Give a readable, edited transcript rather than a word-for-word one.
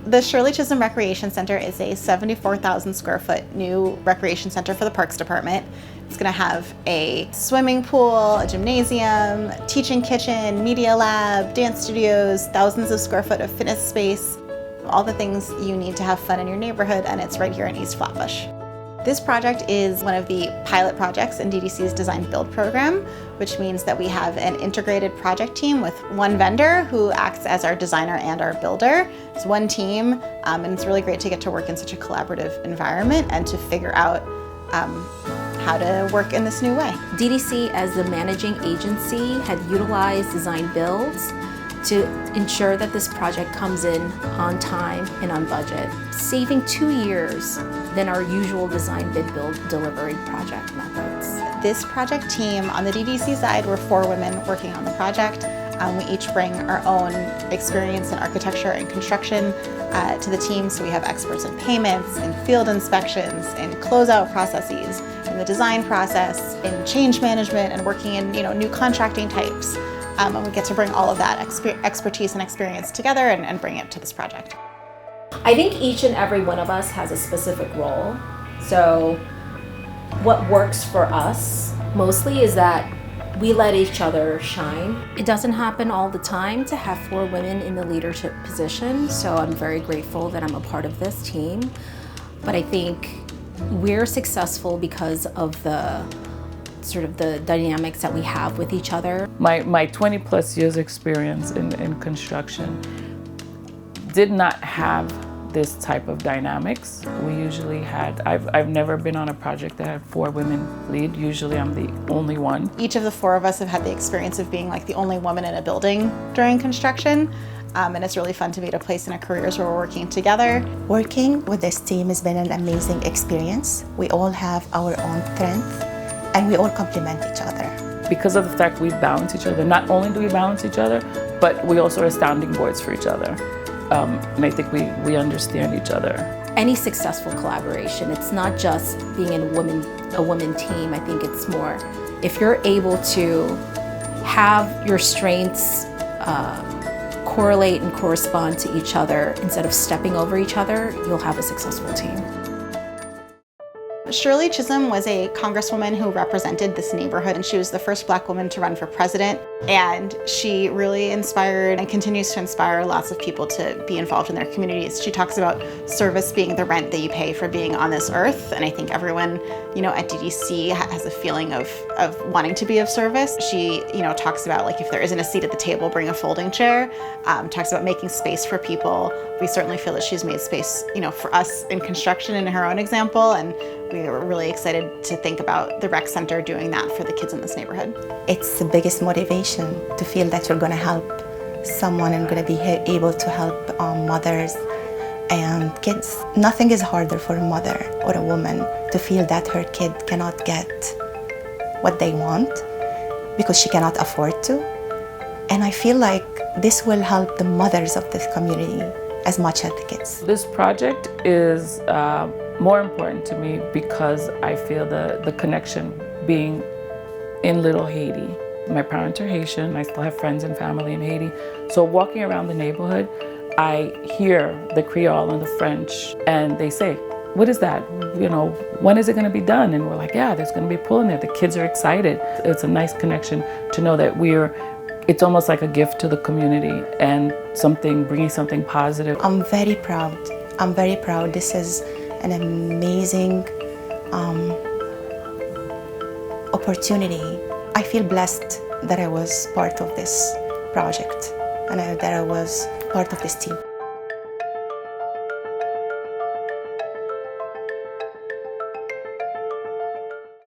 The Shirley Chisholm Recreation Center is a 74,000 square foot new recreation center for the Parks Department. It's going to have a swimming pool, a gymnasium, teaching kitchen, media lab, dance studios, thousands of square foot of fitness space, all the things you need to have fun in your neighborhood, and it's right here in East Flatbush. This project is one of the pilot projects in DDC's Design Build program, which means that we have an integrated project team with one vendor who acts as our designer and our builder. It's one team, and it's really great to get to work in such a collaborative environment and to figure out how to work in this new way. DDC, as the managing agency, had utilized Design Builds to ensure that this project comes in on time and on budget, saving 2 years than our usual design, bid, build, delivery project methods. This project team on the DDC side, we're 4 women working on the project. We each bring our own experience in architecture and construction to the team, so we have experts in payments, in field inspections, in closeout processes, in the design process, in change management, and working in new contracting types. And we get to bring all of that expertise and experience together and bring it to this project. I think each and every one of us has a specific role. So what works for us mostly is that we let each other shine. It doesn't happen all the time to have 4 women in the leadership position, so I'm very grateful that I'm a part of this team. But I think we're successful because of the dynamics that we have with each other. My 20 plus years experience in construction did not have this type of dynamics. We usually had, I've never been on a project that had 4 women lead. Usually I'm the only one. Each of the 4 of us have had the experience of being like the only woman in a building during construction. And it's really fun to be at a place in our careers where we're working together. Working with this team has been an amazing experience. We all have our own strengths, and we all complement each other. Because of the fact we balance each other, not only do we balance each other, but we also are sounding boards for each other. And I think we understand each other. Any successful collaboration, it's not just being a woman team. I think it's more, if you're able to have your strengths correlate and correspond to each other instead of stepping over each other, you'll have a successful team. Shirley Chisholm was a congresswoman who represented this neighborhood, and she was the first Black woman to run for president. And she really inspired and continues to inspire lots of people to be involved in their communities. She talks about service being the rent that you pay for being on this earth. And I think everyone, at DDC has a feeling of wanting to be of service. She, talks about like if there isn't a seat at the table, bring a folding chair. Talks about making space for people. We certainly feel that she's made space, for us in construction in her own example. And we were really excited to think about the rec center doing that for the kids in this neighborhood. It's the biggest motivation to feel that you're going to help someone and going to be able to help mothers and kids. Nothing is harder for a mother or a woman to feel that her kid cannot get what they want because she cannot afford to. And I feel like this will help the mothers of this community as much as the kids. This project is more important to me because I feel the connection being in Little Haiti. My parents are Haitian. I still have friends and family in Haiti. So walking around the neighborhood, I hear the Creole and the French, and they say, "What is that? When is it going to be done?" And we're like, "Yeah, there's going to be a pool in there." The kids are excited. It's a nice connection to know that it's almost like a gift to the community and bringing something positive. I'm very proud. I'm very proud. This is an amazing opportunity. I feel blessed that I was part of this project and that I was part of this team.